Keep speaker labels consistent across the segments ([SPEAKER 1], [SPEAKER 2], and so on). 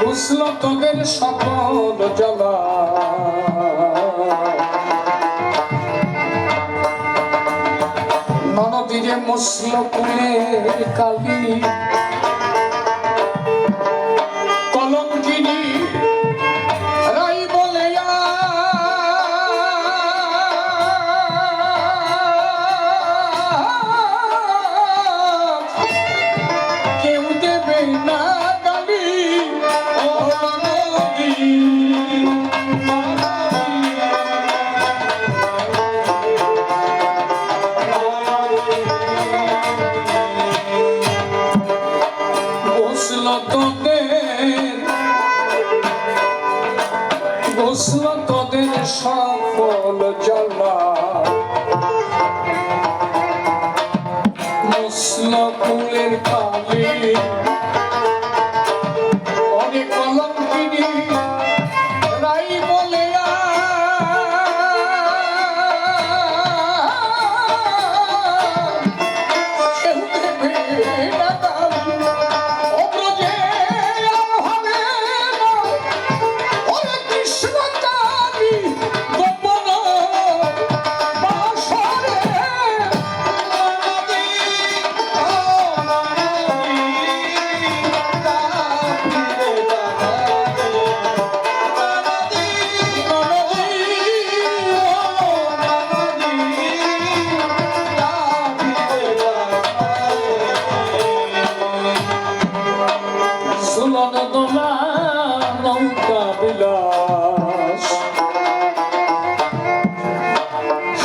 [SPEAKER 1] ঘুষল তোদের সকল জ্বালা ননদীরে মুসল কুলের কালি কলঙ্কিনী রাই বলে কেউ দেবে না ঘুষল তোদের সকল জ্বালা মুসল কুলের কালি অনেক কলঙ্কিনী রাই বলে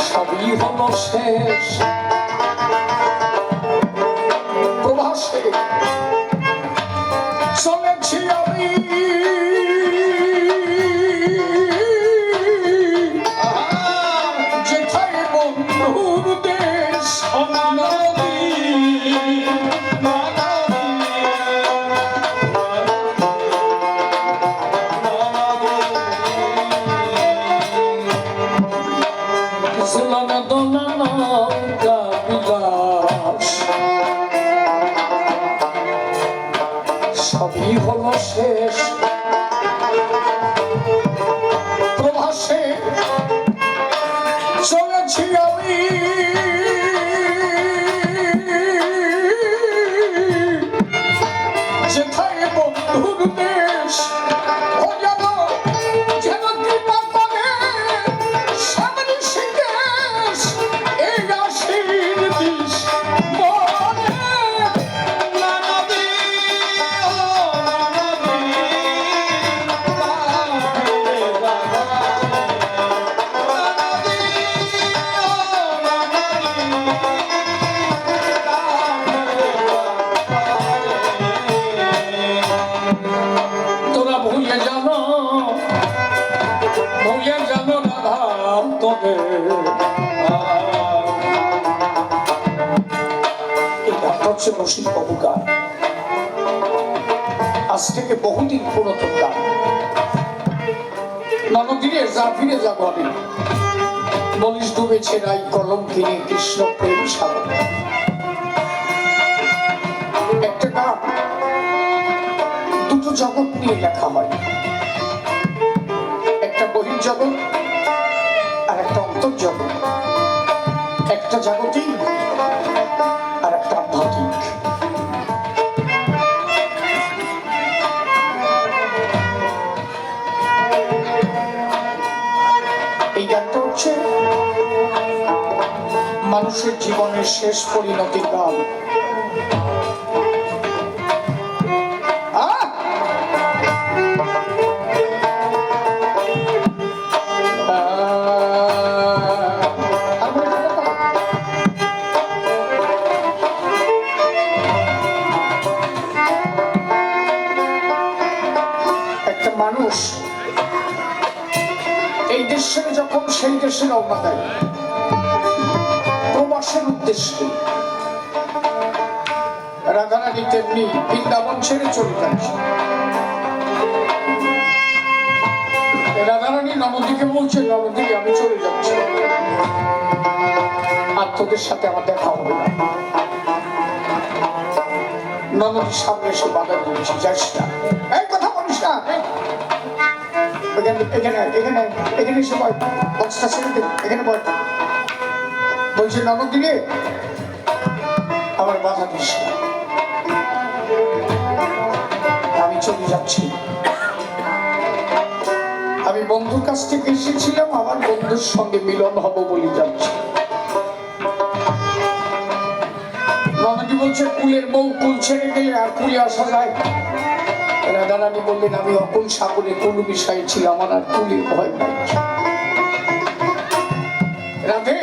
[SPEAKER 1] সবই হলো শেষ প্রবাসে চলেছি আমি যেথায় বন্ধুর দেশ সবই হলো শেষ প্রবাসে চলেছি আমি যেথায় বন্ধুর দেশ আজ থেকে বহুদিন পুরাতন গান ননদিনে যা ফিরে যাব আমি বলিস ডুবেছে রাই কলঙ্কিনী কৃষ্ণ প্রেম সাগর একটা গান দুটো জগৎ নিয়ে লেখা হয় একটা বহির্জগৎ আর একটা অন্তর্জগৎ একটা জাগতিক আর একটা আধ্যাত্মিক এই গানটা হচ্ছে মানুষের জীবনের শেষ পরিণতির গান মানুষ এই দেশ ছেড়ে যখন সেই দেশে রওনা দেয় প্রবাসের উদ্দেশ্যে রাধারানী তেমনি বৃন্দাবন ছেড়ে চলে যাচ্ছে রাধারানী নবদ্বীপে বলছে নবদ্বীপে আমি চলে যাচ্ছি আর তোদের সাথে আমার দেখা হবে না নদীর সামনে এসে বাধা দিয়েছি, যাস না, এই কথা বলিস না, এখানে এখানে এখানে এসে বল, বক্সটা ছেড়ে দে, এখানে বল। বলছে নদী রে, আমার বাধা দিস না, আমি চলে যাচ্ছি। আমি বন্ধুর কাছ থেকে এসেছিলাম, আমার বন্ধুর সঙ্গে মিলন হব বলে যাচ্ছি। নদী বলছে কুলের বউ কুল ছেড়ে গেলে আর কুলে আসা যায়? রাধারানী বললেন আমি অকুল সাগরে কোন বিষয়ে ছিল, আমার আর কুলের ভয় নাই। রাধে,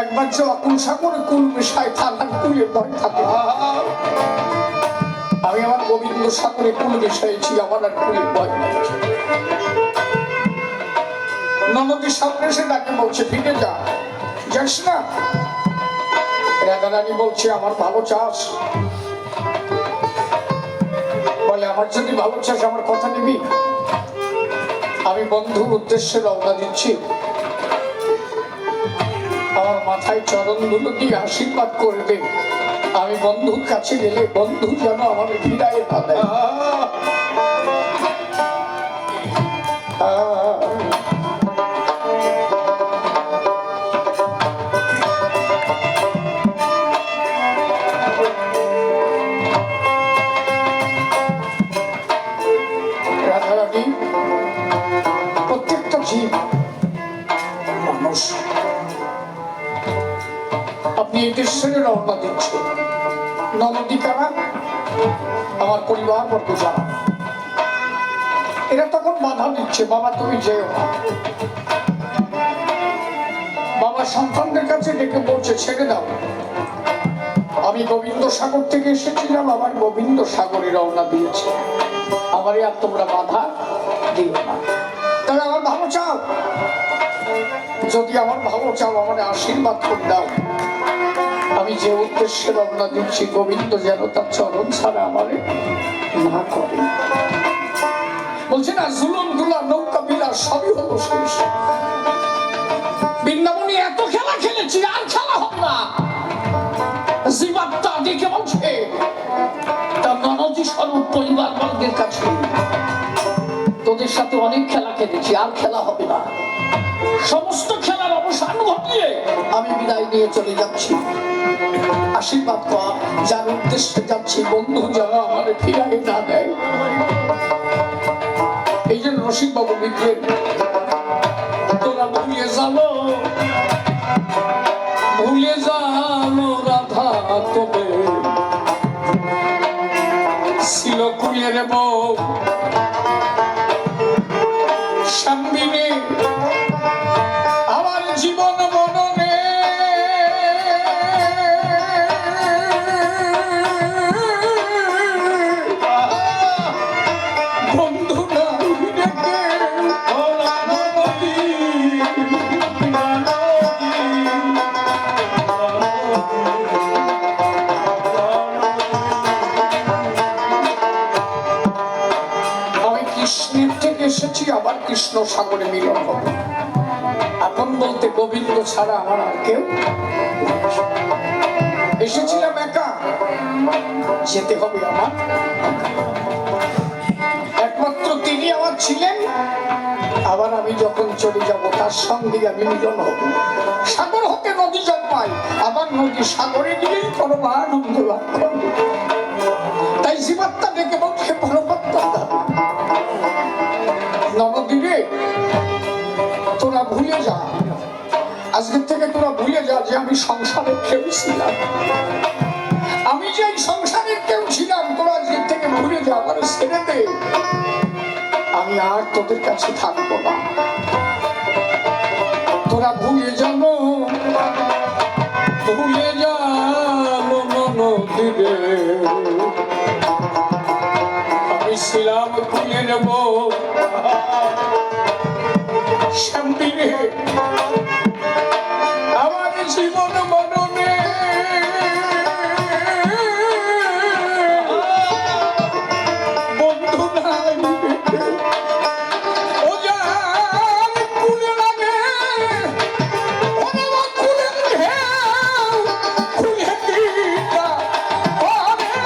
[SPEAKER 1] একবার যে অকুল সাগরে কুল বিষয় থাকার কুলের ভয় থাকে, আমি আমার গোবিন্দ সাগরে কুল বিষয়ে ছিল, আমার আর কুলের ভয় নাই। নদীর সামনে এসে ডাকে বলছে ফিরে যা, যাস না। রাধারানী বলছে আমার ভালো চাস? বলে আমার যদি ভালো চাস আমার কথা নিবি? আমি বন্ধুর উদ্দেশ্যে রওনা দিচ্ছি, আমার মাথায় চরণ ধুলো দিয়ে আশীর্বাদ করে দে, আমি বন্ধুর কাছে গেলে বন্ধু যেন আমার ফিরায় না দেয়। প্রত্যেকটা জীব মানুষ, আপনি এই দেশে রওনা দিচ্ছেন, নদী কারা আমার পরিবার বর্গ যারা, এরা তখন বাধা দিচ্ছে বাবা তুমি যেও না। বাবা সন্তানদের কাছে ডেকে বলছে ছেড়ে দাও, আমি গোবিন্দ সাগর থেকে এসেছিলাম, আমার গোবিন্দ সাগরে রওনা দিয়েছে, আমারই আর তোমরা বাধা দিও না। তাহলে আমার ভালো চাও, যদি আমার ভালো চাও আমার আশীর্বাদ করে দাও, আমি যে উদ্দেশ্যে রওনা দিচ্ছি গোবিন্দ যেন তার চরণ ছাড়া আমারে না করে। বলছে না জুলুম গুলা নৌকা বিলাস সবই হলো শেষ, বৃন্দাবনে এত খেলা খেলেছি আর খেলা হবে না। জীবাত্মা দেখে বলছে তার ননদী স্বরূপ পরিবার বর্গের কাছে তোদের সাথে অনেক খেলা খেলেছি, আর খেলা হবে না, সমস্ত খেলার অবসান ঘটিয়ে আমি বিদায় নিয়ে চলে যাচ্ছি। আশীর্বাদ কর, যার উদ্দেশ্যে যাচ্ছি বন্ধু যেন আমার ফিরাই না দেয়। এই জন্য রসিক বাবু লিখলেন তোরা ভুলে যাবো রাধা তবে ছিল কুলের বউ সামনে আমার জীবন মননে, বন্ধু নাই ডেকে এসেছি, আবার কৃষ্ণ সাগরে মিলন হবে। এখন বলতে গোবিন্দ ছাড়া আমার আর কেউ, এসেছিলাম একা, যেতে হবে আমার, একমাত্র তিনি আমার ছিলেন, আবার আমি যখন চলে যাব তার সঙ্গে আমি মিলন হব। সাগর হতে নদী জন্মায়, আবার নদী সাগরে গিয়েই পরমানন্দ লাভ করবে। তাই জীবাত্মা ডেকে বলছে পরমাত্মা নবদ্বীপে তোরা ভুলে যা, আজকের থেকে তোরা ভুলে যা যে আমি সংসারের কেউ ছিলাম, আমি যে সংসারের কেউ ছিলাম, তোরা আজকের থেকে ভুলে যা, আমার ছেড়ে দে, আমি আর তোদের কাছে থাকবো না। তোরা ভুলে যাবো, ভুলে যাবো নদীরে, আমি ছিলাম ভুলে নেবো শান্তিরে, আমার জীবন মননে বন্ধু নাই ও যার কুলে লাগে, ওরে কুলে ঢেউ খুলে দিতা, ওরে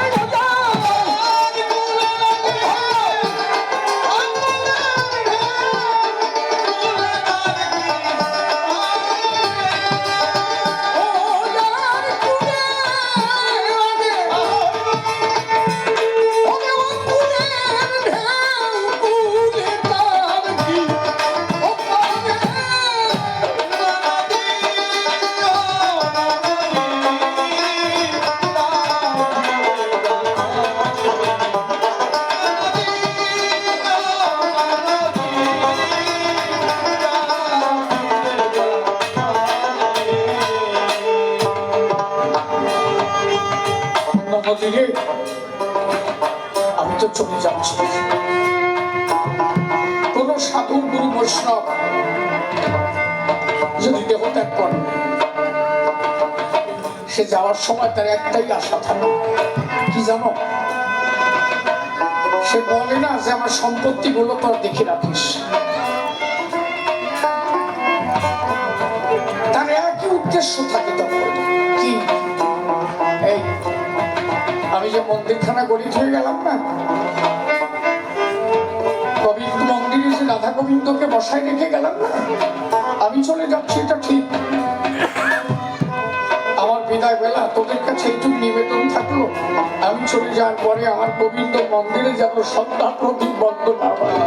[SPEAKER 1] নদীরে আমি তো চলে যাচ্ছি। কোন সাধু গুরু বৈষ্ণব যদি দেহ ত্যাগ করে, সে যাওয়ার সময় তার একটাই আশা থাকে, কি জানো? সে বলে না যে আমার সম্পত্তি গুলো তোর দেখে রাখিস। তার একই উদ্দেশ্য থাকে তখন, কি এই আমি যে মন্দিরখানা গড়িত হয়ে গেলাম না, গোবিন্দ মন্দিরে যে রাধা গোবিন্দকে বসায় রেখে গেলাম না, আমি চলে যাচ্ছি এটা ঠিক। আমার বিদায় বেলা তোদের কাছে এইটুকু নিবেদন থাকলো, আমি চলে যাওয়ার পরে আমার গোবিন্দ মন্দিরে যেন সন্ধ্যা প্রদীপ বন্ধ না হয়।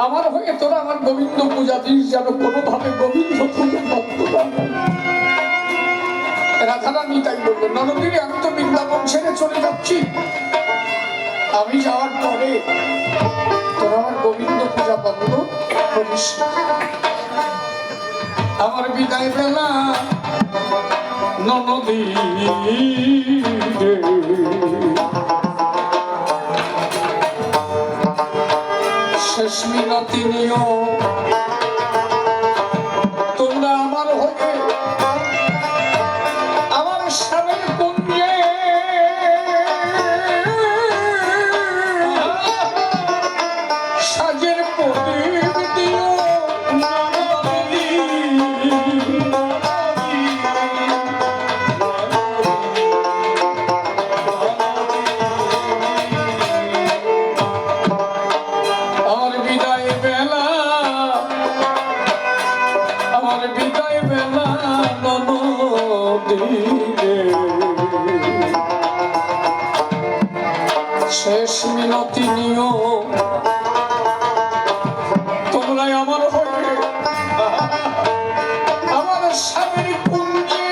[SPEAKER 1] আমার হয়ে তোরা আমার গোবিন্দ পূজা দিস, যেন কোনোভাবে গোবিন্দ পূজা বন্ধ না হয়। রাধারানী তাই বললো, নরদিনী আমি তো বৃন্দাবন ছেড়ে চলে যাচ্ছি, আমি যাওয়ার পরে তোরা আমার গোবিন্দ পূজা বন্ধ করিস। আমার বিদায় বেলা ননদী শেষ মিনতি নিও, তোমরা আমার হয়ে আমার স্বামীর কুঞ্জে সাজের প্রদীপ দিও। শেষ মিনতি নিও, তোমরা আমার হয়ে আমার স্বামীর কুঞ্জে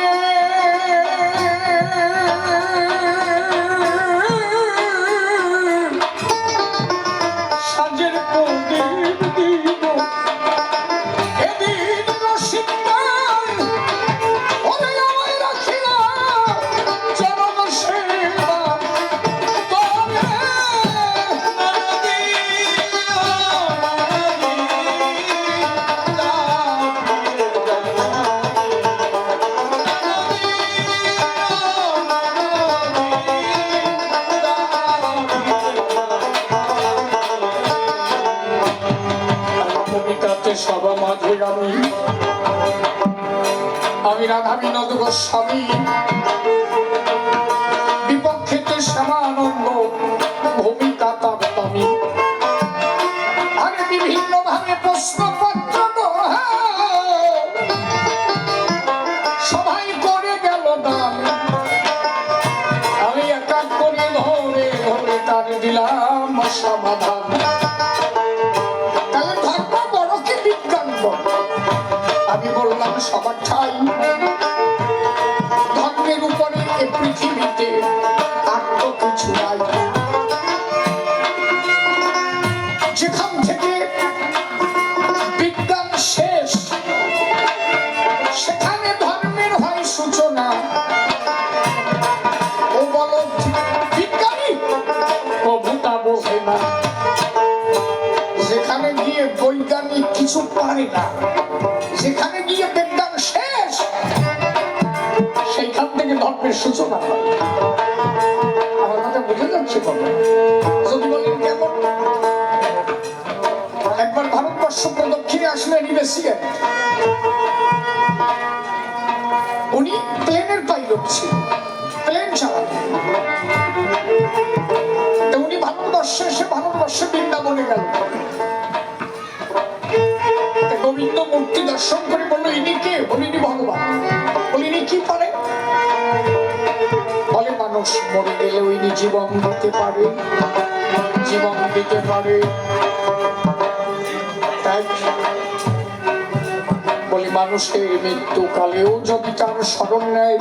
[SPEAKER 1] সাজের প্রদীপ দিব। এদিন রসিকদার ওরে আমায় রাখিলা চরণ সেবা তোরে। কবিতাতে সভা মাঝে আমি রাধা বিনোদ গোস্বামী, বিপক্ষেতে শ্যামানন্দ ভূমিকা তামি। আরে বিভিন্ন ভাবে প্রশ্নপত্র সবাই করে গেল দান, আমি এক এক করে ধরে ধরে তার দিলাম সমাধান। আমি বললাম সবার ঠাই ধর্মের উপরে এ পৃথিবীতে আর তো কিছু নাই। যেখান থেকে বিজ্ঞান শেষ, সেখানে ধর্মের হয় সূচনা। ও বলো বিজ্ঞানী প্রভুতা বোঝে না, যেখানে গিয়ে বৈজ্ঞানিক কিছু পারে না, যেখানে গিয়ে বিজ্ঞান শেষ, সেইখান থেকে ধর্মের সূচনা হয়। আমার কথা বুঝে যাচ্ছে কবে? যদি বলেন কেমন? একবার ভারতবর্ষ প্রদক্ষিণে আসলেন ইউএসএ, উনি প্লেনের পাইলট ছিলেন, প্লেন চালাতেন। উনি ভারতবর্ষে এসে ভারতবর্ষে বৃন্দাবনে গেল, গোবিন্দ মূর্তি দর্শন করে বললো ইনি কে? বলিনি ভগবান। বলিনি কি পারে? বলে মানুষ মরে গেলেও ইনি জীবন দিতে পারে, জীবন দিতে পারে। তাই বলি মানুষের মৃত্যুকালেও যদি তার স্মরণ নেয়,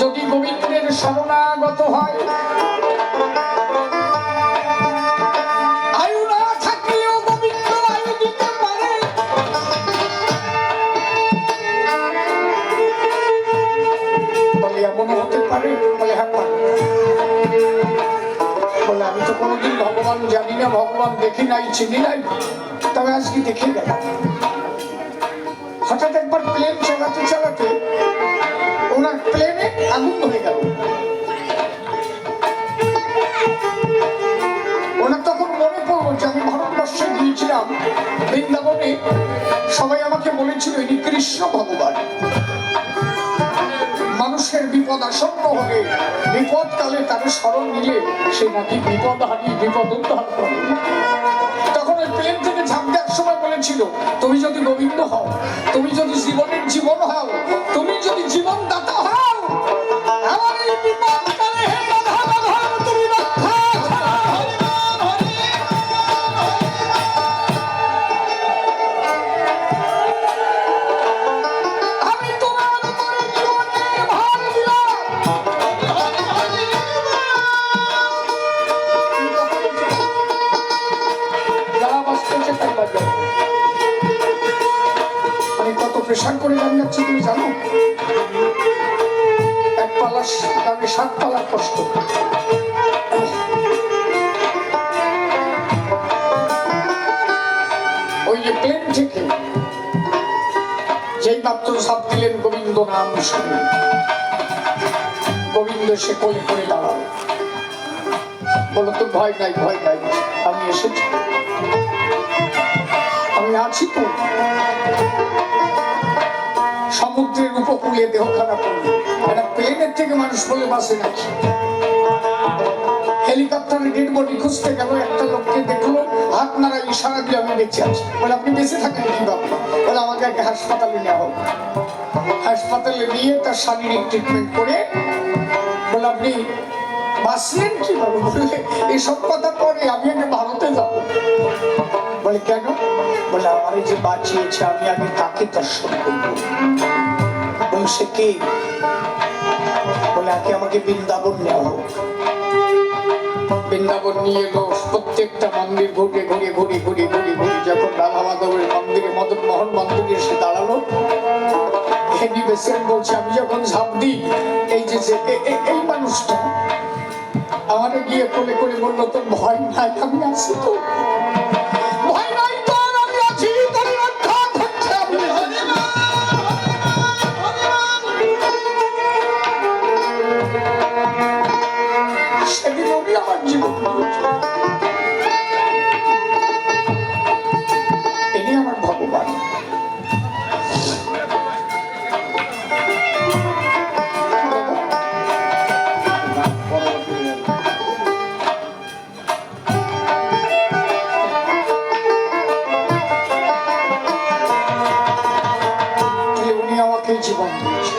[SPEAKER 1] যদি গোবিন্দের শরণাগত হয়, পারে? বলে হ্যাঁ পারে। বলে আমি তো কোনোদিন ভগবান জানি না, ভগবান দেখি নাই, চিনি নাই, তবে আজকে দেখে গেলাম। হঠাৎ একবার প্লেন চালাতে চালাতে ওনার প্লেনে আগুন ধরে গেল। ওনার তখন মনে পড়লো যে আমি ভারতবর্ষে গিয়েছিলাম বৃন্দাবনে, সবাই আমাকে বলেছিল ইনি কৃষ্ণ ভগবান। মানুষের বিপদ আসন্ন হলে, বিপদ কালে তাকে স্মরণ নিলে সে নাকি বিপদ হানি, বিপদ উদ্ধার করে। তখন ওই প্লেন থেকে ঝাঁপ দেওয়ার সময় বলেছিল, তুমি যদি গোবিন্দ হও, তুমি যদি জীবনের জীবন হও, তুমি যদি জীবন দাতা হও, আমার এই বিপদ কালে হে রাধা রাধা তুমি রক্ষা। প্রেশার করে গান গাচ্ছে তুমি জানো? এক পালা গানে 7 পালার কষ্ট। ওই যে প্লেন থেকে যেই মাত্র ঝাঁপ দিলেন গোবিন্দ নাম শুনে, গোবিন্দ সে কোলে করে দাঁড়াল। বলো তো ভয় নাই, ভয় নাই, আমি এসেছি, আমি আছি তো। সমুদ্রের উপকূলে দেহ খারাপ করলো। একটা প্লেনের থেকে মানুষ বলে বাসে নাকি? হেলিকপ্টারে ডেড বডি খুঁজতে গেল, একটা লোককে দেখলো, হাত নাড়া ইশারা দিয়ে আমি বেঁচে আছি। বলে আপনি বেঁচে থাকেন কিভাবে? বলে আমাকে একটা হাসপাতালে নেওয়া হোক। হাসপাতালে নিয়ে তার শারীরিক ট্রিটমেন্ট করে বলে আপনি বাঁচলেন কিভাবে? বলে এসব কথা পরে, আমি আগে ভারতে যাব। বলে কেন? বলে আমার এই যে বাঁচিয়েছে, আমি আগে তাকে দর্শন করবো। বলে সে কে? বলে আগে আমাকে বৃন্দাবন নেওয়া হোক। বৃন্দাবন নিয়ে এলো, প্রত্যেকটা মন্দির ঘুরে ঘুরে ঘুরে ঘুরে ঘুরে ঘুরে যখন রাধা মাধবের মন্দিরে, মদন মোহন মন্দিরে এসে দাঁড়ালো, হেনি বেসেন বলছে আমি যখন ঝাঁপ দিই, এই যে এই মানুষটা আমাকে গিয়ে কোলে করে বললো তোর ভয় নাই, আমি আছি তো, ভয় নাই তোর, আমি আছি, তোর রক্ষা করতে হবে। সেদিন উনি আমার জীবন দিয়েছে। ইনি আমার ভগবান। জীবন দিয়েছে।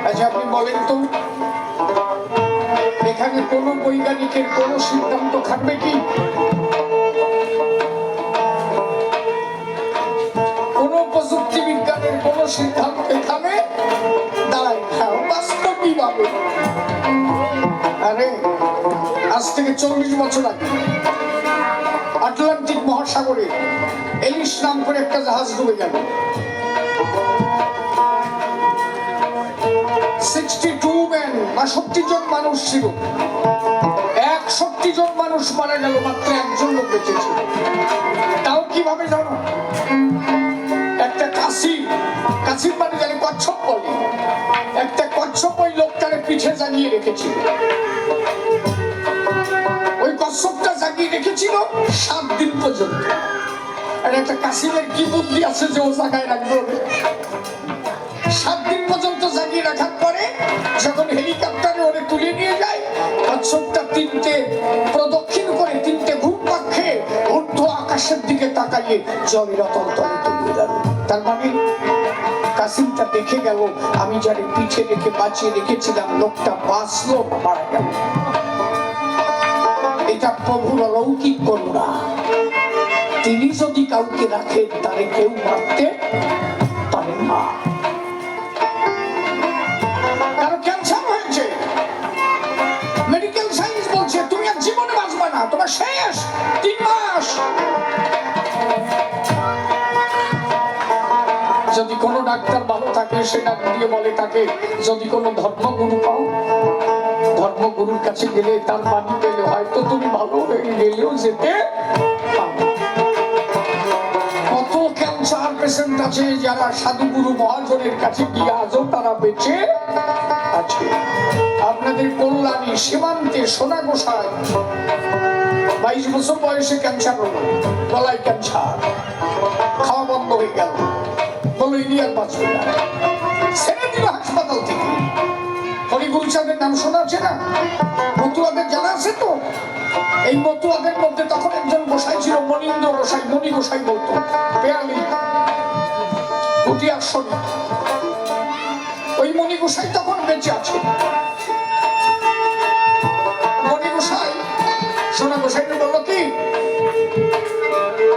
[SPEAKER 1] আচ্ছা আপনি বলেন তো, এখানে কোন বৈজ্ঞানিকের কোন সিদ্ধান্ত থাকবে কি? কোন প্রযুক্তি বিজ্ঞানের কোন সিদ্ধান্ত এখানে দাঁড়ায় না, বাস্তবিকভাবে। আরে আজ থেকে 40 বছর আগে আটলান্টিক মহাসাগরে এলিস নাম করে একটা জাহাজ ডুবে গেল। 62 জন মানুষ ছিল, 61 জন মানুষ মারা গেল, মাত্র একজন লোক বেঁচে ছিল। তাও কিভাবে জানো? একটা কাশির মানে জানি কচ্ছপ বলে, একটা কচ্ছপ ওই লোকটারে পিঠে জাগিয়ে রেখেছিল। ওই কচ্ছপটা জাগিয়ে রেখেছিল 7 দিন পর্যন্ত। আর একটা কাশিমের কি বুদ্ধি আছে যে ও জায়গায় রাখবে? 7 দিন পর্যন্ত জাগিয়ে রাখার পরে যখন হেলিকপ্টারে ওরে তুলে নিয়ে যায়, কচ্ছপটা 3টে প্রদক্ষিণ করে 3টে ঘুরপাক খেয়ে ঊর্ধ্ব আকাশের দিকে তাকাইয়ে জলের অতলতলে তলিয়ে গেল। তার মানে কাসিমটা দেখে গেল আমি যারে পিঠে রেখে বাঁচিয়ে রেখেছিলাম, লোকটা বাঁচলো, মারা গেল। এটা প্রভুর অলৌকিক করুণা। তিনি যদি কাউকে রাখেন, তারে কেউ মারতে পারেন না। কারো ক্যান্সার হয়েছে, মেডিকেল সায়েন্স বলছে তুমি আর জীবনে বাঁচবে না, তোমার শেষ 3 মাস। যদি কোনো ডাক্তার ভালো থাকে, সে ডাক্তার দিয়ে বলে তাকে যদি কোনো ধর্মগুরু পাও ধর্মগুরুর কাছে গেলে তার বাণী পেলে হয়তো তুমি ভালো হয়ে গেলেও যেতে পারো। কত ক্যান্সার পেশেন্ট আছে যারা সাধুগুরু মহাজনের কাছে গিয়ে আজও তারা বেঁচে আছে। আপনাদের কল্যাণী সীমান্তে সোনা গোসাই 22 বছর বয়সে ক্যান্সার হলো, গলায় ক্যান্সার, খাওয়া বন্ধ হয়ে গেল, বলো ইনি আর বাঁচবে না, ছেড়ে দিল হাসপাতাল থেকে। হরিগুরুচাঁদের নাম শোনা আছে না? মতুয়াদের জানা আছে তো? এই মতুয়াদের মধ্যে তখন একজন গোসাই ছিল, মনীন্দ্র গোসাই, মণি গোসাই বলতো, পেয়ালি ওই মণি গোসাই তখন বেঁচে আছে। মণি গোসাই সোনা গোসাইকে বললো কি,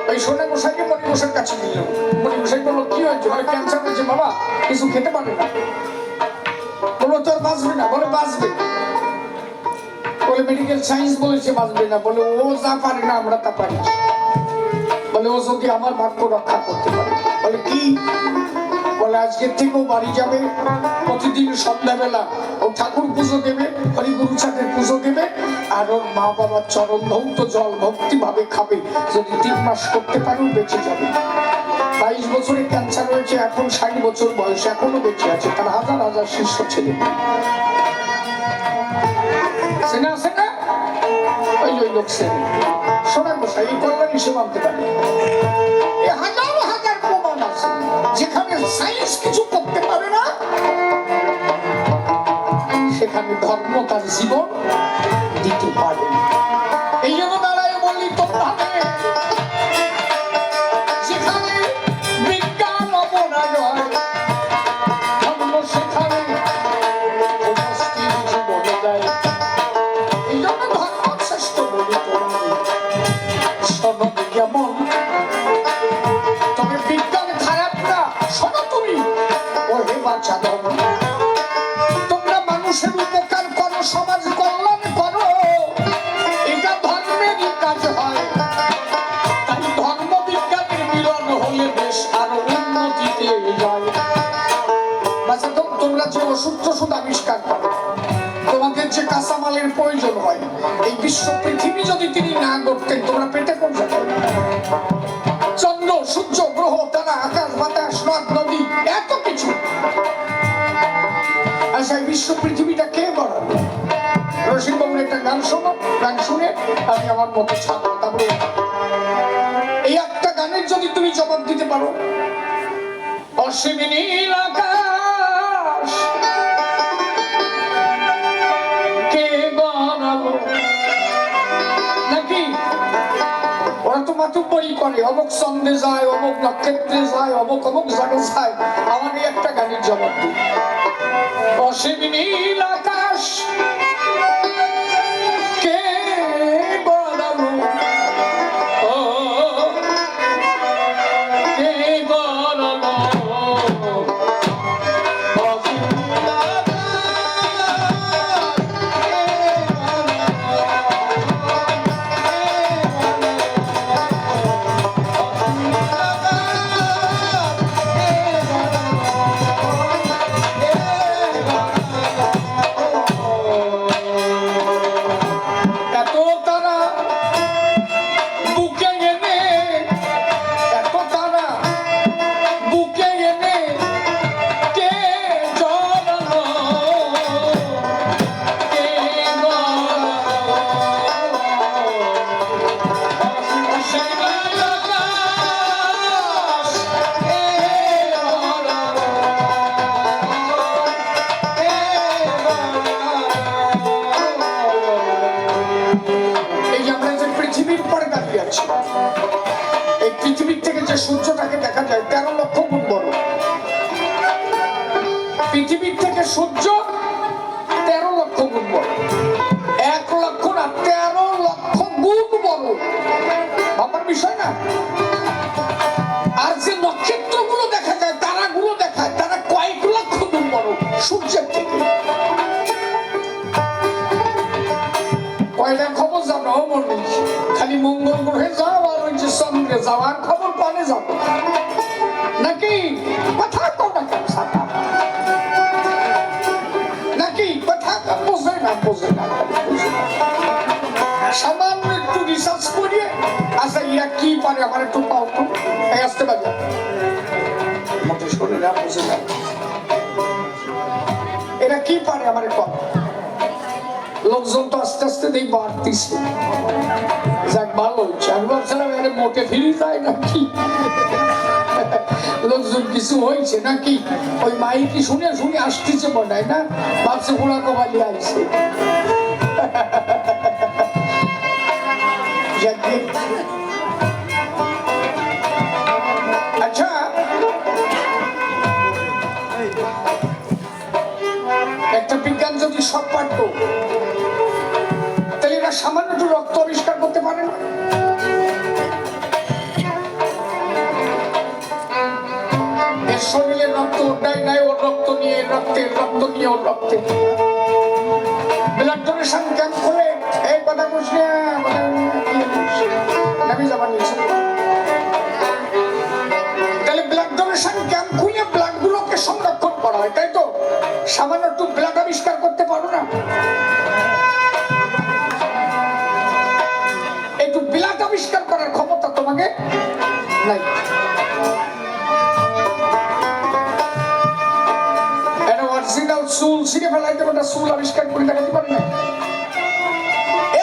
[SPEAKER 1] ওই সোনা গোসাইকে মণি গোসাইয়ের কাছে নিল। মণি গোসাই বললো কি হয়েছে? বলে ক্যান্সার হয়েছে বাবা, কিছু খেতে পারে না। বললো তোর বাঁচবে না? বলে বাঁচবে। বলে মেডিকেল সায়েন্স বলেছে বাঁচবে না। বলে ও যা পারে না আমরা তা পারি। বলে ও যদি আমার ভাগ্য রক্ষা করতে পারে। বলে কি? বলে আজকের থেকেও বাড়ি যাবে, প্রতিদিন সন্ধ্যাবেলা ও ঠাকুর পুজো দেবে, হরিগুরুচাঁদের পুজো দেবে, আর ওর মা বাবার চরণ ধৌত জল ভক্তি ভাবে খাবে। যদি 3 মাস করতে পারো বেঁচে যাবে। 22 বছরে ক্যান্সার হয়েছে, এখন 60 বছর বয়স, এখনো বেঁচে আছে। তার হাজার হাজার শিষ্য ছেলে চেনা আছে না? ওই লোক শ্রেণী সোনা গোসাই এই কল্যাণী সীমান্তে পারে। হাজার হাজার প্রমাণ আছে যেখানে সায়েন্স কিছু করতে পারে না, সেখানে ধর্ম তার জীবন দিতে পারে। এই জন্য দাঁড়ায় বলি তোমরা যেখানে বিজ্ঞান অপরাজয়, ধর্ম সেখানে উপস্থিত জীবনে দেয়। এই জন্য ধর্ম শ্রেষ্ঠ বলি তোমরা শোনো যেমন, তবে বিজ্ঞান খারাপ না। শোনো তুমি ওহে বাচ্চা ধর্ম, তোমরা মানুষের উপকার করো, সমাজ কল্যাণ করো, এটা ধর্মেরই কাজ হয়। তাই ধর্ম বিজ্ঞানের মিলন হলে দেশ আরো উন্নতিতে যায়। বাচ্চা তোমরা যে ওষুধ টষুধ আবিষ্কার করো, তোমাদের যে কাঁচামালের প্রয়োজন হয়, এই বিশ্ব পৃথিবী যদি তিনি না করতেন তোমরা পেটে কোন যাবে? চন্দ্র সূর্য গ্রহ তারা আকাশ বাতাস নদ নদী এত কিছু, আচ্ছা বিশ্ব পৃথিবীটা কে গড়াবে? রসিক বাবুর একটা গান শোনো, গান শুনে আমি আমার মতো ছাড়বো। তারপরে এই একটা গানের যদি তুমি জবাব দিতে পারো, অসীম নীল আকাশ কে বানালো, নাকি ওরা তো মাতুব্বরি করে, অমুক চন্দ্রে যায়, অমুক নক্ষত্রে যায়, অমুক অমুক জায়গায় যায়। আমার এই একটা গানের জবাব দিই, অসীম নীল আকাশ কে বানালো, ও কে বানালো, এই পৃথিবীর থেকে যে সূর্যটাকে দেখা যায় 13 লক্ষ গুণ বড়। পৃথিবীর থেকে সূর্য 13 লক্ষ গুণ বড়, 1 লক্ষ না 13 লক্ষ গুণ বড়। ভাবার বিষয় না? আর যে নক্ষত্রগুলো দেখা যায়, তারাগুলো দেখায়, তারা কয়েক লক্ষ গুণ বড় সূর্যের থেকে। কয়টা খবর জানো মনীষ? খালি মঙ্গল গ্রহে যাও আর ওই যে চন্দ্রে যাও, আর খবর পানে যাও নাকি? কথা কোনটা কেন নাকি? কথা বোঝে না, বোঝে না। কি পারে আমার একটু পাও তো, আসতে পারে মোটে শরীরা বুঝে না, এরা কি পারে আমার কম। লোকজন তো আস্তে আস্তে দেখ বাড়তিছে, যাক ভালো হচ্ছে। আমি ভাবছিলাম এর মোটে ফিরি যায় নাকি, লোকজন কিছু হয়েছে নাকি, ওই মাইকি শুনে শুনে আসতেছে মনে হয় না, ভাবছে ঘোড়া কমালি আসছে। আচ্ছা, একটা বিজ্ঞান যদি সব পারত তাহলে এরা সামান্য একটু রক্ত আবিষ্কার করতে পারে না? এর শরীরে রক্ত ওটাই নাই, ওর রক্ত নিয়ে রক্তে, রক্ত নিয়ে ওর রক্তে ব্লাড ডোনেশন ক্যাম্প করে এই কথা বুঝলে আমি জমা নিয়েছি। তাহলে ব্লাড ডোনেশন ক্যাম্প খুলে ব্লাড গুলোকে সংরক্ষণ করা হয়, তাই তো? সামান্য একটু ব্লাড আবিষ্কার করতে পারো না? একটু ব্লাড আবিষ্কার করার ক্ষমতা তোমাকে নাই। চুল ছিঁড়ে ফেলাইতে ওটা চুল আবিষ্কার করে দেখাতে পারে না?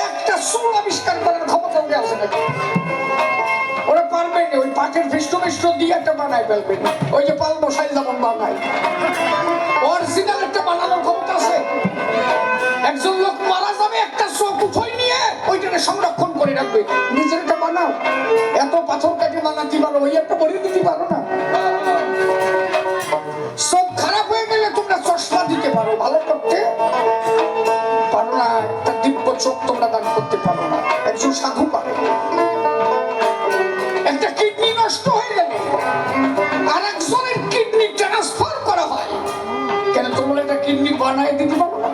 [SPEAKER 1] একটা চুল আবিষ্কার করার ক্ষমতা ওকে আছে নাকি? ওরা পারবে না, ওই পাটের ফিষ্ট দিয়ে একটা বানায় ফেলবে, ওই যে পাল মশাই যেমন বানায়, অরিজিনাল একটা বানানোর ক্ষমতা আছে? একজন লোক মারা যাবে, একটা চোখ উঠোই নিয়ে ওইটাকে সংরক্ষণ করে রাখবে, নিজের একটা বানাও। এত পাথর কাটি বানাতে পারো, ওই একটা বড়ি দিতে পারো না? সব খারাপ হয়ে গেলে তোমরা চশমা দিতে পারো, ভালো করতে পারো না। একটা দিব্য চোখ তোমরা দান করতে পারো না, একজন সাধু পারে। একটা কিডনি নষ্ট হয়ে গেলে আর একজনের কিডনি ট্রান্সফার করা হয়, কেন তোমরা একটা কিডনি বানায় দিতে পারো না?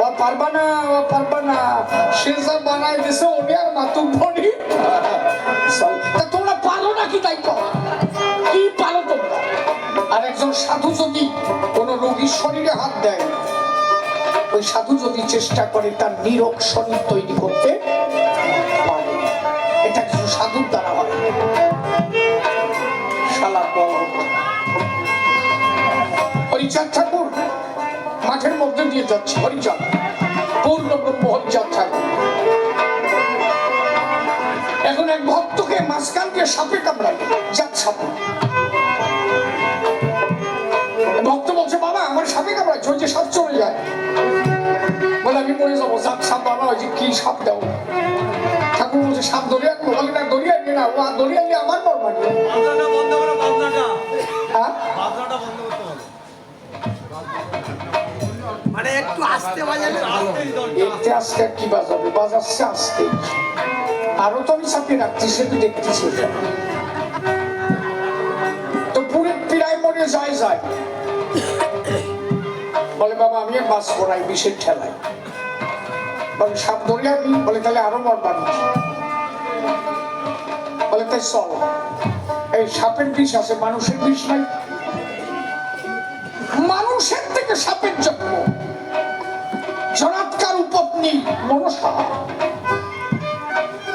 [SPEAKER 1] ও পারবা না, ও পারবা না, সে যা বানায় দিছে ওকে আর মাতুম বলি। তা তোমরা পারো নাকি? তাই কি পারো তোমরা? আর একজন সাধু যদি কোন রোগীর শরীরে হাত দেয়, ওই সাধু যদি চেষ্টা করে তার নিরোগ শরীর তৈরি করতে পারে, এটা কিছু সাধুর দ্বারা হয়। হরিচাঁদ ঠাকুর মাঠের মধ্যে দিয়ে যাচ্ছে, হরিচাঁদ, পূর্ণ ব্রহ্ম হরিচাঁদ ঠাকুর। এখন এক ভক্তকে মাঝখান দিয়ে সাপে কামড়ায়, জাত সাপ। ভক্ত বলছে, বাবা আমার সাপে কামড়াচ্ছে, ওই যে সাপ চলে যায়। বলে আমি মরে যাবো, জাত সাপ। বাবা ওই যে কি সাপ দাও? ঠাকুর বলছে, সাপ ধরে আনবো? বলে না, ধরিয়ে আনবি না, ও ধরিয়ে আনলে আমার মর মারবে।
[SPEAKER 2] মানে একটু আস্তে বাজালে
[SPEAKER 1] এতে আজকে কি বাজাবে? বাজাচ্ছে আস্তে। আরো তো আমি চাপিয়ে রাখছি, সেটা দেখতেছি। তো পুরে প্রায় মনে যায়। বলে বাবা আমি আর বাস করাই বিষের ঠেলায়। বলে সাপ ধরে আনি? বলে তাহলে আরো মরবানি। বলে তাই চল, এই সাপের বিষ আছে, মানুষের বিষ নাই। মানুষের থেকে সাপের জন্ম। জনাৎকার উপপত্নী মনসা,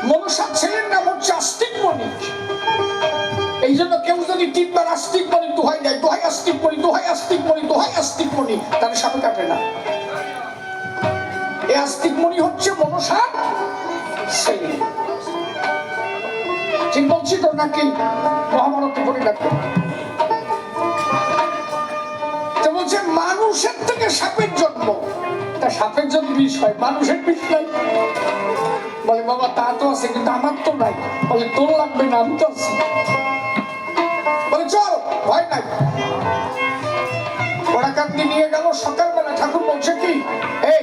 [SPEAKER 1] মনসার ছেলের নাম হচ্ছে আস্তিক মণি। এই জন্য কেউ যদি 3 বার আস্তিক মণি দোহাই দেয়, দোহাই আস্তিক মণি, দোহাই আস্তিক মণি, দোহাই আস্তিক মণি, তাহলে সাপে কাটে না। এই আস্তিক মণি হচ্ছে মনসার ছেলে। ঠিক বলছি তো নাকি? মহাভারতে পড়ে রাখতে বলছে মানুষের থেকে সাপের জন্ম। তা সাপের যদি বিষ হয়, মানুষের বিষ নাই? বলে বাবা তা তো আছে, কিন্তু আমার তো নাই। বলে তোর লাগবে না, আমি তো আছি। বলে চল, ভয় নাই। ওরা কান্দি নিয়ে গেল। সকালবেলা ঠাকুর বলছে কি, এই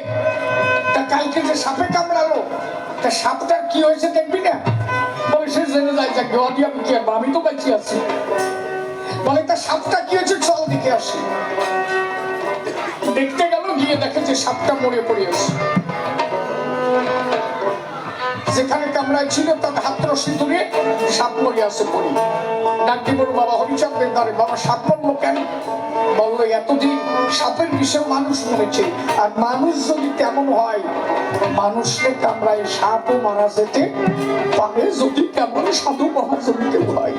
[SPEAKER 1] তা কালকে যে সাপে কামড়ালো, তা সাপটার কি হয়েছে দেখবি না? বলে সে জেনে যায়, যাকে অদি আমি কি আনবো, আমি তো বেঁচে আছি। বলে তা সাপটা কি হয়েছে, চল দেখে আসি। দেখতে গেল, গিয়ে দেখে যে সাপটা মরে পড়ে আছে। যেখানে কামরায় ছিল তার হাত রশি দূরে সাপ মরে আছে পড়ি। ডাকি বড় বাবা হরিচাঁদের দ্বারে, বাবা সাপ মরলো কেন? বললো এতদিন সাপের বিষে মানুষ মরেছে, আর মানুষ যদি তেমন হয় মানুষকে কামড়ায় সাপও মারা যেতে পারে যদি তেমন সাধু মহাজনকে হয়।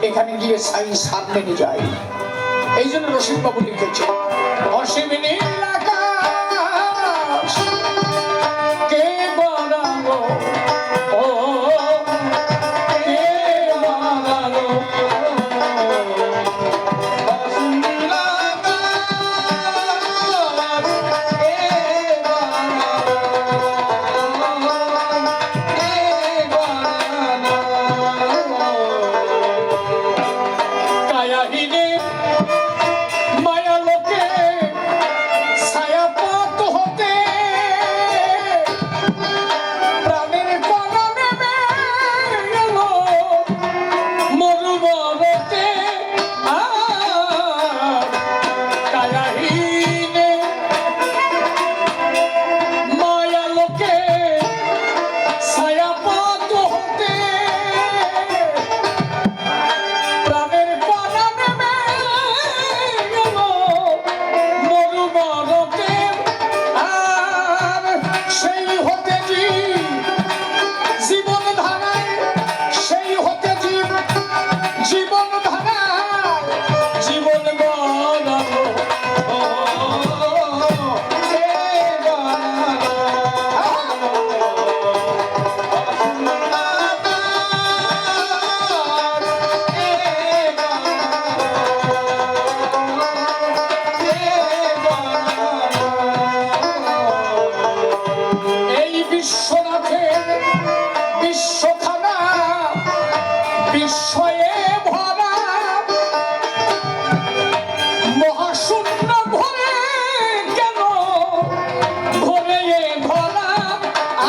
[SPEAKER 1] এখানে গিয়ে সাইন্স হাত মেনে যায়। এই জন্য রসিক বাবু লিখেছে অসীম নীল আকাশ কে বানালো, ও কে বানালো, অসীম নীল আকাশ কে বানালো, কে বানালো, কায়াহীনে মায়া লোকে ছায়াপথ হতে প্রাণের কণা নেমে গেল মরুবরতে। কায়াহীনে মায়া লোকে ছায়াপথ হতে প্রাণের কণা নেমে গেল মরুবরতে। আর সেই হতে জীবন ধারায়, সেই হতে জীবন ধারায় জীবন গড়ালো, ও কে গড়ালো, এই বিশ্বনাথের বিশ্বখানা বিস্ময়ে ভরা, মহাশূন্য ভরে কেন ভরে ভরা।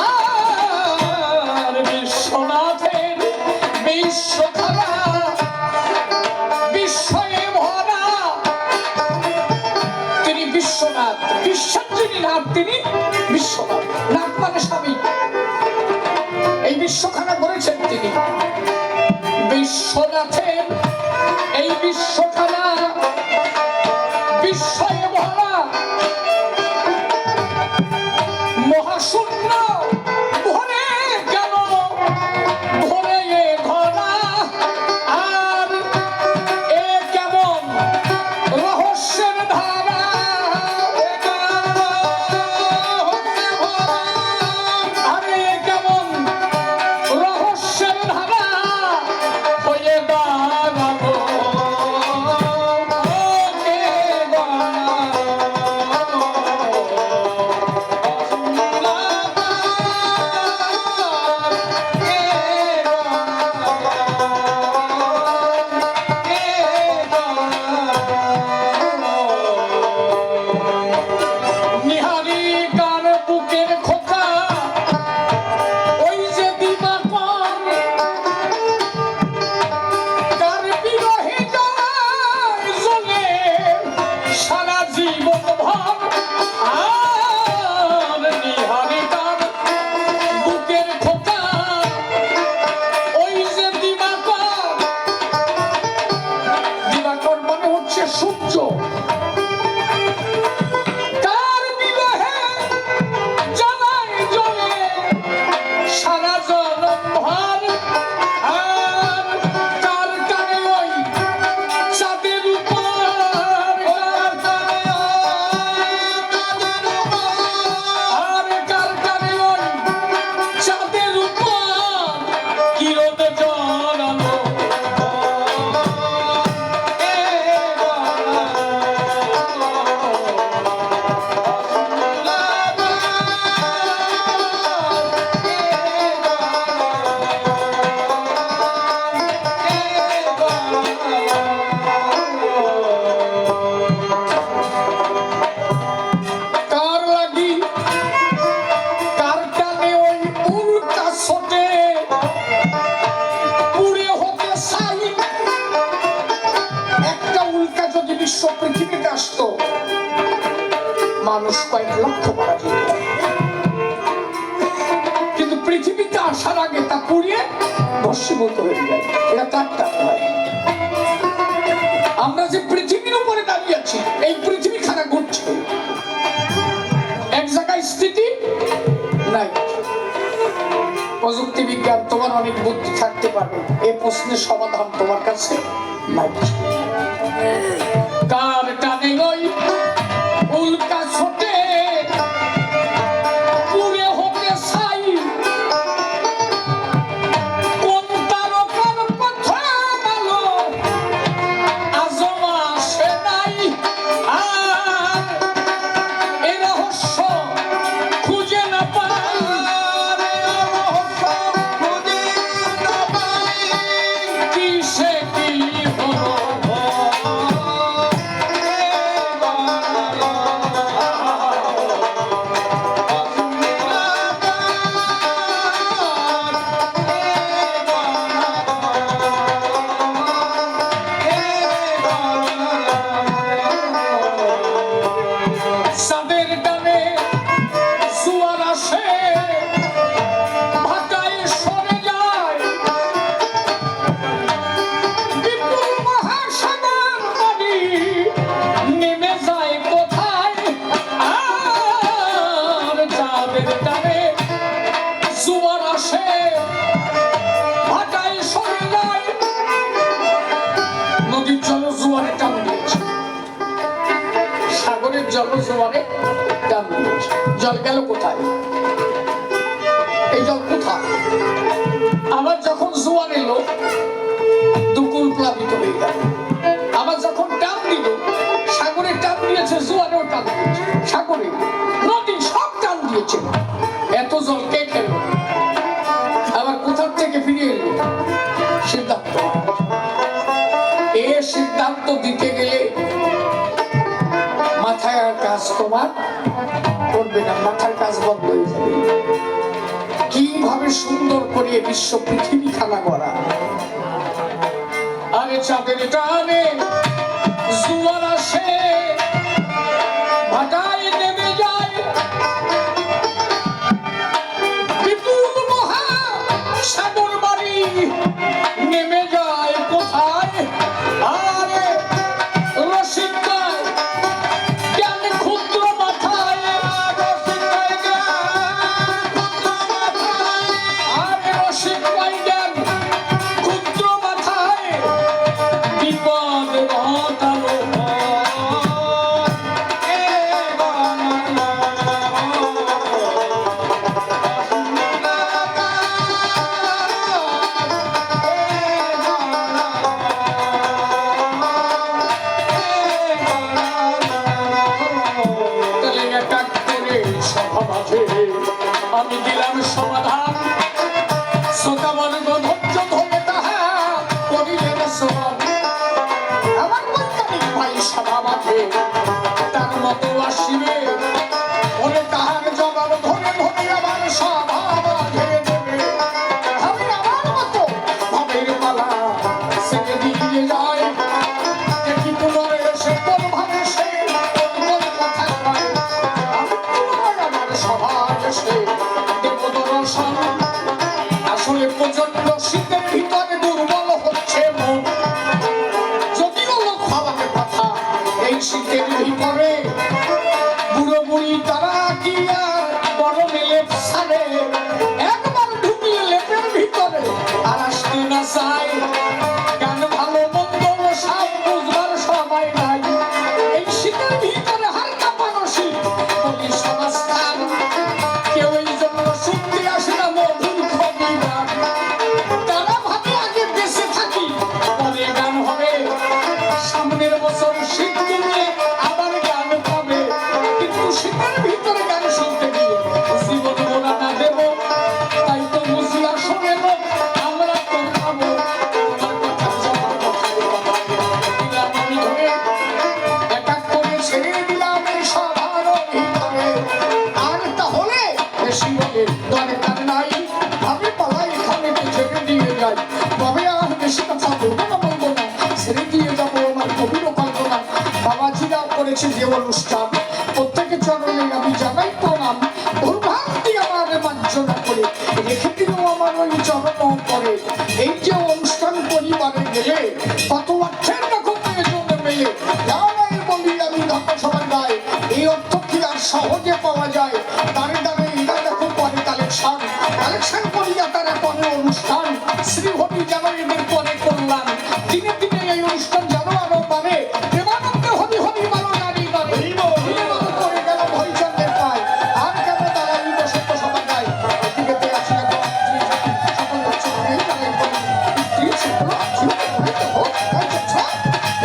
[SPEAKER 1] আর বিশ্বনাথের বিশ্বখানা বিস্ময়ে ভরা, তিনি বিশ্বনাথ, বিশ্বের যিনি নাথ তিনি বিশ্বনাথ। নাথ মানে স্বামী, এই বিশ্বখানা করেছেন তিনি। বিশ্বনাথের এই বিশ্বখানা বিস্ময়ে ভরা, মহাশূন্য ভরে গেল ভরে ভরা। আর এ কেমন রহস্যের ধারা, আরে কেমন রহস্যের ধারা হয়ে দাঁড়ালো, কে নিহারি কার বুকের খোকা, ওই যে দিবাকর কার বিরহে যায় জ্বলে সারা জীবন ভর। আর নিহারি কার বুকের খোকা, ওই যে দিবাকর, দিবাকর মানে হচ্ছে সূর্য, কার বিরহে জ্বালায় জ্বলে সারা জনম ভর। আর কার কানে ওই চাঁদের উপর, আর কার কানে ওই চাঁদের উপর কিরণ জড়ালো, কে কার লাগি কার টানে ওই উল্কা ছোটে পুড়ে হতে চাই। একটা উল্কা যদি বিশ্ব পৃথিবীতে আসতো মানুষ কয়েক লক্ষ মারা যেত। পৃথিবীতে আসার আগে তা পুড়িয়ে ভস্মীভূত হয়ে যায়। এটা তার টান হয়। আমরা যে পৃথিবীর উপরে দাঁড়িয়ে আছি, এই পৃথিবী খানা ঘুরছে, এক জায়গায় স্থিতি নাই। প্রযুক্তি বিজ্ঞান তোমার অনেক বুদ্ধি থাকতে পারবে, এই প্রশ্নের সমাধান তোমার কাছে নাই। কার টানে ওই উল্কা ছোটে পুড়ে হতে ছাই, কোন তারকার কথা আলো আজও আসে নাই। আর এ রহস্য খুঁজে না পাই, কিসে কি হলো সাদের টানে জোয়ার আসে, ভাটায় সরে যায়, বিপুল মহাসাগর পানি নেমে যায় কোথায়। আর যাদের টানে জোয়ার আসে, ভাটায় সরে যায়, নদীর জল জোয়ারে টান দিয়েছে, সাগরের জল জোয়ারে টান দিয়েছে। জল গেল কোথায়? এই জল কোথায়? আবার যখন জোয়ার এলো, দুকুল প্লাবিত হয়ে গেল। আবার যখন টান দিল, সাগরে টান দিয়েছে, জোয়ারেও টান দিয়েছে, সাগরে নদী সব টান দিয়েছে। এত জল কে খেলো? আবার কোথার থেকে ফিরে এলো? সিদ্ধান্ত। এ সিদ্ধান্ত দিতে গেলে মাথায় আর কাজ তোমার করবে না, মাথার কাজ বন্ধ হয়ে যাবে। কিভাবে সুন্দর করে বিশ্ব পৃথিবী খানা করা। আরে চাঁদের টানে জোয়ার আসে, ভাটায় নেমে যায়, বিপুল মহাসাগর বাড়ি নেমে যায় কোথায়। আরে রসিক জ্ঞান ক্ষুদ্র মাথায়, আরে রসিক জ্ঞান ক্ষুদ্র মাথায় বিপদ ঘটালো। তাহলে এক করে সভা মাঝে আমি দিলাম সমাধান, শ্রোতাবর্গ ধৈর্য ধরে তাহা করিলেন শ্রবণ। আমার বৈজ্ঞানিক ভাই সভা মাঝে তার মতো আসিবে, ওরে তাহার জবাব ধরে ধরে আবার সভা মাঝে দেবে। আমি আমার মতো ভাবের পালা সেকে দিয়ে যায়, দেখি তোমার এসে কোন ভাবে সে কোন কথা কয়। আমি তোমার আমার সভায় এসে দেব দর্শন। আসলে প্রচন্ড শীতের ভিতরে দুর্বল হচ্ছে মন, যদিও লোক ভাবাকে কথা। এই শীতের ভিতরে বুড়ো বুড়ি তারা কি আর গরমে লেপ ছাড়ে, একবার ঢুকিয়ে লেপের ভিতরে আর আসতে না চায়। কেন ভালো মন্দ সব বুঝবার সময় নাই, এই শীতের ভিতরে হালকা মানসিক বলি সমাজস্থান। কেউ এই জন্য শুনতে আসে না মধুর খবর গান, তারা ভাবে আগে বেঁচে থাকি পরে গান হবে। সামনের বছর শীত নিয়ে আবার গান পাবে, কিন্তু শীতের ভিতরে গান শুনতে গিয়ে জীবন গোড়া না দেব। তাই তো বুঝি আসলে লোক আমরা তো পাবো। তোমার কথা জমা কথায় কথায় দিলাম আমি ধরে, এক এক করে ছেড়ে দিলাম এই সভার ভিতরে। আর তাহলে বেশি বলে দরকার নাই, আমি পালাই এখানে ছেড়ে দিয়ে যাই। তবে আর বেশি কথা বলবো না, বলবো না, ছেড়ে দিয়ে যাবো আমার গভীর কল্পনা। বাবাজিরা করেছে যে অনুষ্ঠান, প্রত্যেকের চরণে আমি জানাই প্রণাম। ভুলভ্রান্তি আমার মার্জনা করে রেখে এই যে অনুষ্ঠান পরিবারে গেলে কত অর্থের দেখো প্রয়োজন মেলে, যারাই বলি আমি ঢাকা সবার গায়ে, এই অর্থ কি আর সহজে পাওয়া যায়? দাঁড়ে দাঁড়ে এরা দেখো পরে কালেকশন করিয়া তারা করে অনুষ্ঠান, শ্রীহরি যেন এদের পরে করলাম, দিনে দিনে এই অনুষ্ঠান যেন আরো বাড়ে, দেবানন্দে হরি হরি বারো নারী বাড়ে, দিনে মতো করে গেল হরিচন্দ্রের পায়, আর কেন দাঁড়াই বসে তো সবার গায়ে, এদিকে তো আছে না সকল চোখে তাদের বলি,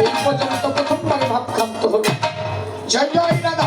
[SPEAKER 1] এই পর্যন্ত প্রথমবারে ভাবখান্ত হলো। জয় জয় রাধা।